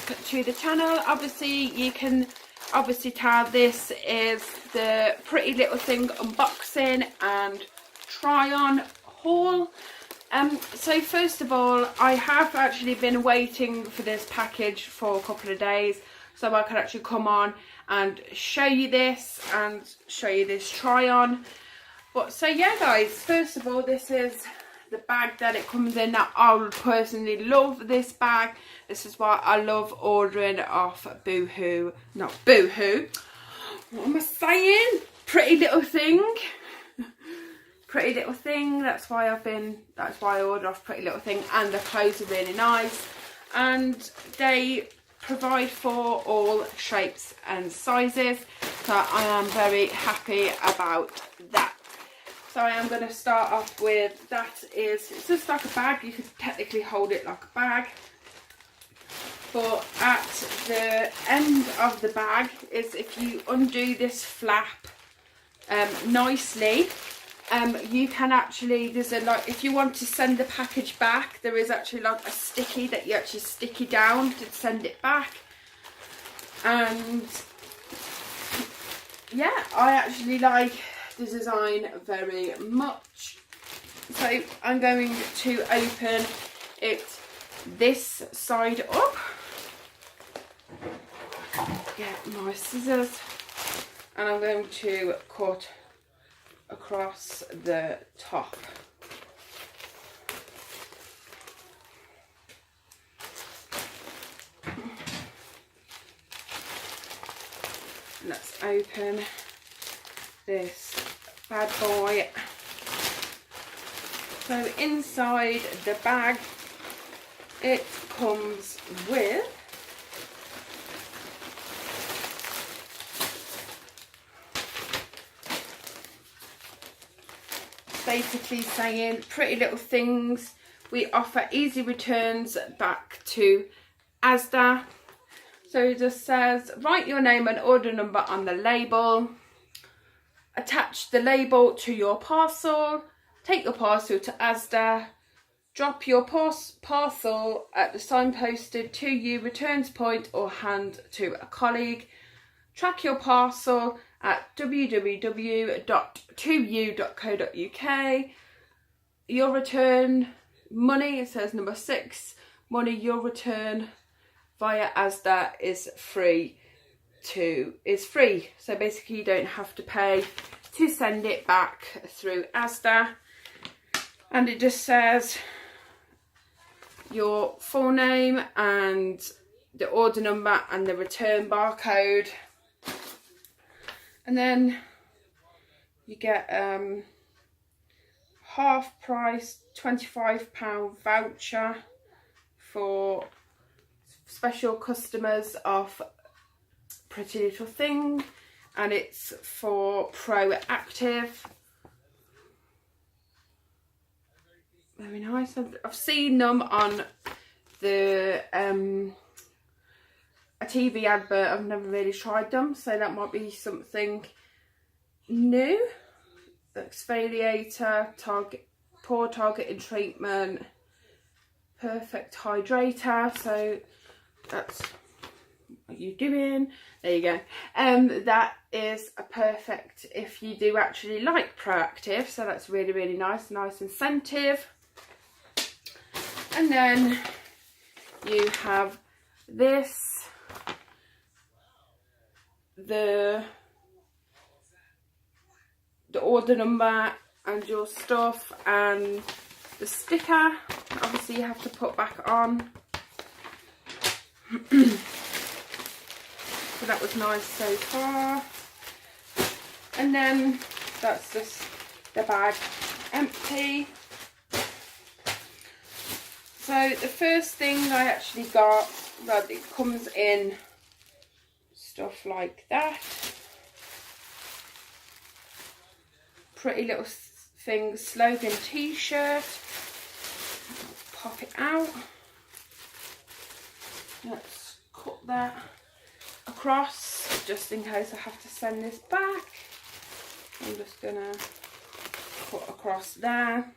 to the channel. Obviously you can tell this is the Pretty Little Thing unboxing and try on haul. So first of all, I have actually been waiting for this package for a couple of days so I could actually come on and show you this try on. But so yeah guys, first of all, this is the bag that it comes in. Now I would personally love this bag. This is why I love ordering off Boohoo, not Boohoo, what am I saying, Pretty Little Thing. Pretty Little Thing, that's why I ordered off Pretty Little Thing, and the clothes are really nice and they provide for all shapes and sizes, so I am very happy about that. So I am going to start off with, it's just like a bag. You could technically hold it like a bag, but at the end of the bag is, if you undo this flap nicely, you can actually, there's a, like, if you want to send the package back, there is actually like a sticky that you actually sticky down to send it back. And yeah, I actually like the design very much. So I'm going to open it this side up, get my scissors, and I'm going to cut across the top. Let's open this bad boy. So inside the bag it comes with basically saying, Pretty Little Things, we offer easy returns back to Asda. So it just says, write your name and order number on the label, attach the label to your parcel, take your parcel to Asda, drop your parcel at the signposted to you returns point or hand to a colleague, track your parcel at www.2u.co.uk. Your return money, it says number 6, money your return via Asda is free. So basically you don't have to pay to send it back through Asda. And it just says your full name and the order number and the return barcode. And then you get half price £25 voucher for special customers of Pretty Little Thing, and it's for Proactive. Very nice. I've seen them on the a TV advert. I've never really tried them, so that might be something new. Exfoliator, pore targeting treatment, perfect hydrator. So that's what you're doing. There you go. That is a perfect if you do actually like Proactive. So that's really, really nice incentive. And then you have this, the order number and your stuff, and the sticker obviously you have to put back on. So that was nice so far. And then that's just the bag empty. So the first thing I actually got, well, it comes in stuff like that. Pretty Little Thing slogan t-shirt. Pop it out. Let's cut that across just in case I have to send this back. I'm just gonna cut across there.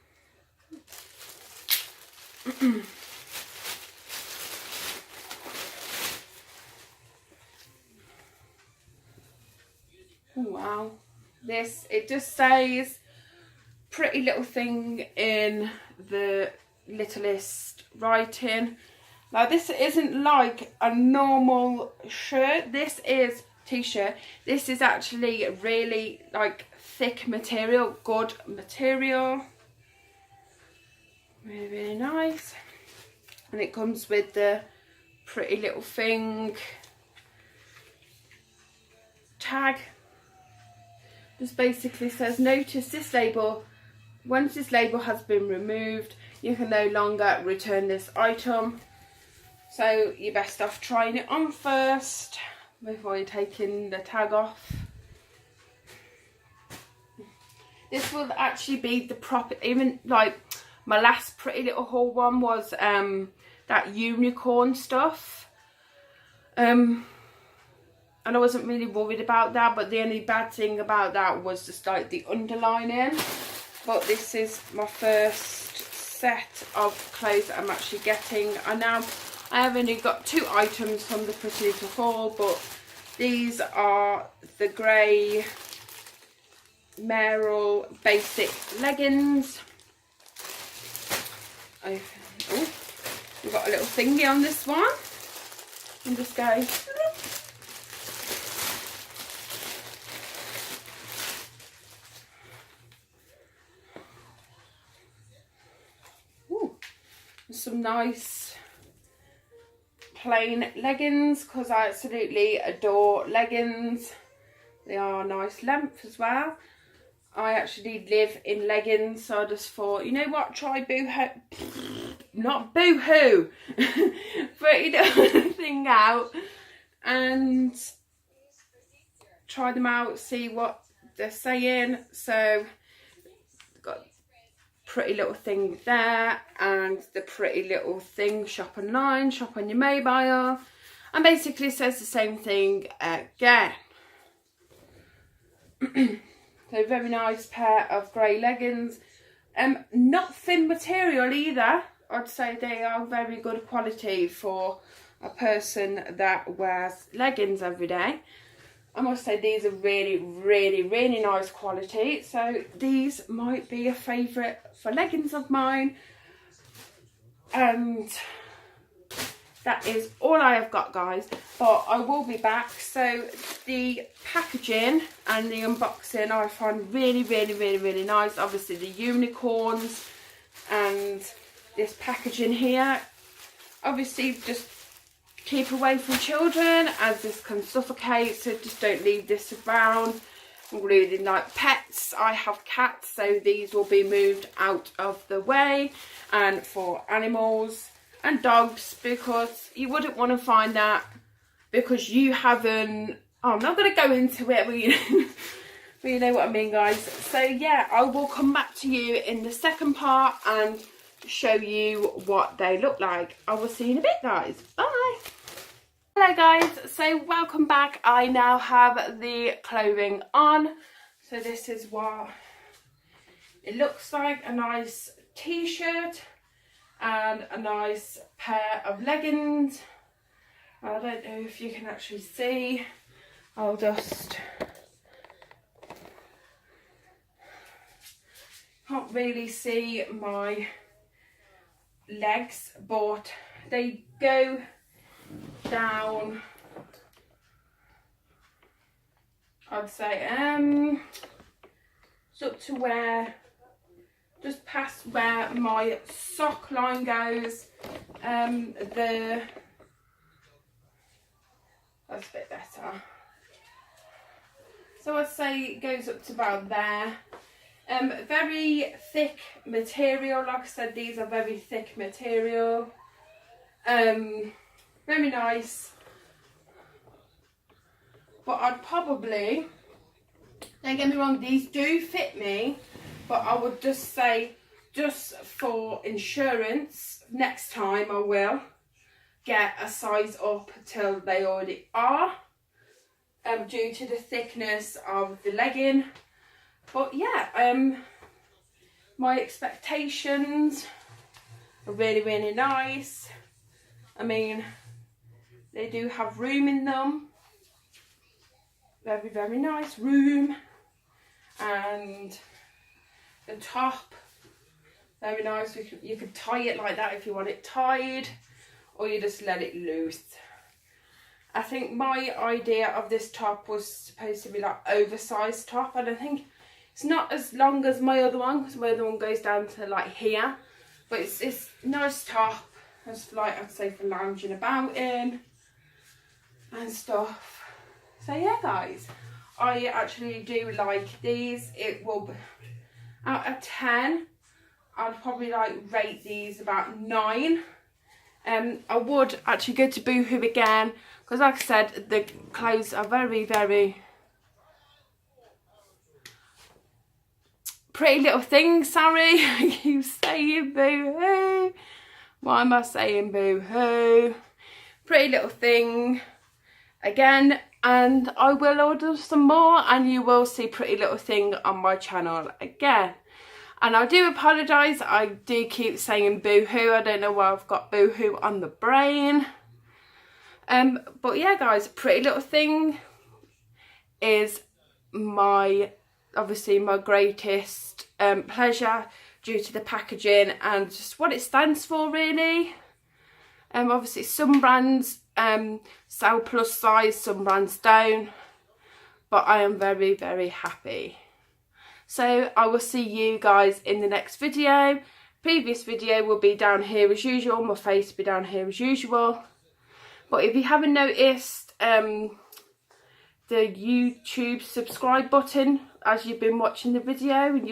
Wow, this, it just says pretty little thing in the littlest writing. Now this isn't like a normal shirt, this is t-shirt. This is actually really like thick material, good material, really, really nice. And it comes with the pretty little thing tag. Just basically says, notice this label, once this label has been removed, you can no longer return this item. So you're best off trying it on first before you're taking the tag off. This will actually be the proper, even like my last Pretty Little haul one was that unicorn stuff. And I wasn't really worried about that, but the only bad thing about that was just like the underlining. But this is my first set of clothes that I'm actually getting. I have only got 2 items from the Pretty Little haul, but these are the grey Merrill basic leggings. Oh, we've got a little thingy on this one. And just go. Ooh, some nice plain leggings, because I absolutely adore leggings. They are a nice length as well. I actually live in leggings, so I just thought, you know what, try Boohoo, not Boohoo, Pretty Little thing out and try them out, see what they're saying. So got Pretty Little thing there, and the Pretty Little thing, shop online, shop on your mobile, and basically says the same thing again. So very nice pair of grey leggings. Not thin material either. I'd say they are very good quality for a person that wears leggings every day. I must say these are really, really, really nice quality. So these might be a favourite for leggings of mine. And that is all I have got, guys, but I will be back. So the packaging and the unboxing I find really, really, really, really nice. Obviously the unicorns and this packaging here. Obviously just keep away from children, as this can suffocate, so just don't leave this around. Including like pets. I have cats, so these will be moved out of the way. And for animals and dogs, because you wouldn't want to find that because you haven't, oh, I'm not going to go into it, but you know what I mean, guys. So yeah, I will come back to you in the second part and show you what they look like. I will see you in a bit, guys. Bye. Hello guys, so welcome back. I now have the clothing on. So this is what it looks like, a nice t-shirt and a nice pair of leggings. I don't know if you can actually see. I'll just, can't really see my legs, but they go down, I'd say it's up to where, just past where my sock line goes. That's a bit better. So I'd say it goes up to about there. Very thick material, like I said, these are very thick material. Very nice. But I'd probably, don't get me wrong, these do fit me, but I would just say, just for insurance, next time I will get a size up till they already are, due to the thickness of the legging. But yeah, my expectations are really, really nice. I mean, they do have room in them, very, very nice room. And the top, very nice. You could tie it like that if you want it tied, or you just let it loose. I think my idea of this top was supposed to be like oversized top, and I think it's not as long as my other one, because my other one goes down to like here. But it's nice top, just like I'd say for lounging about in and stuff. So yeah guys, I actually do like these. It will be, out of 10, I'd probably like rate these about 9. I would actually go to Boohoo again, because like I said, the clothes are very, very Pretty Little Thing, sorry. I keep saying Boohoo. Why am I saying Boohoo? Pretty Little Thing again, and I will order some more, and you will see Pretty Little Thing on my channel again. And I do apologise, I do keep saying Boohoo. I don't know why I've got Boohoo on the brain. But yeah guys, Pretty Little Thing is obviously my greatest pleasure, due to the packaging and just what it stands for really. Obviously some brands sell plus size, some brands don't, but I am very, very happy. So I will see you guys in the next video. Previous video will be down here as usual, my face will be down here as usual. But if you haven't noticed, the YouTube subscribe button, as you've been watching the video, and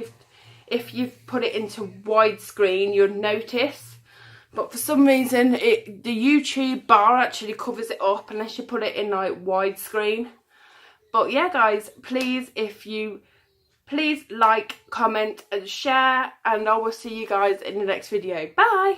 if you've put it into widescreen, you'll notice. But for some reason, the YouTube bar actually covers it up unless you put it in like widescreen. But yeah guys, please like, comment and share, and I will see you guys in the next video. Bye!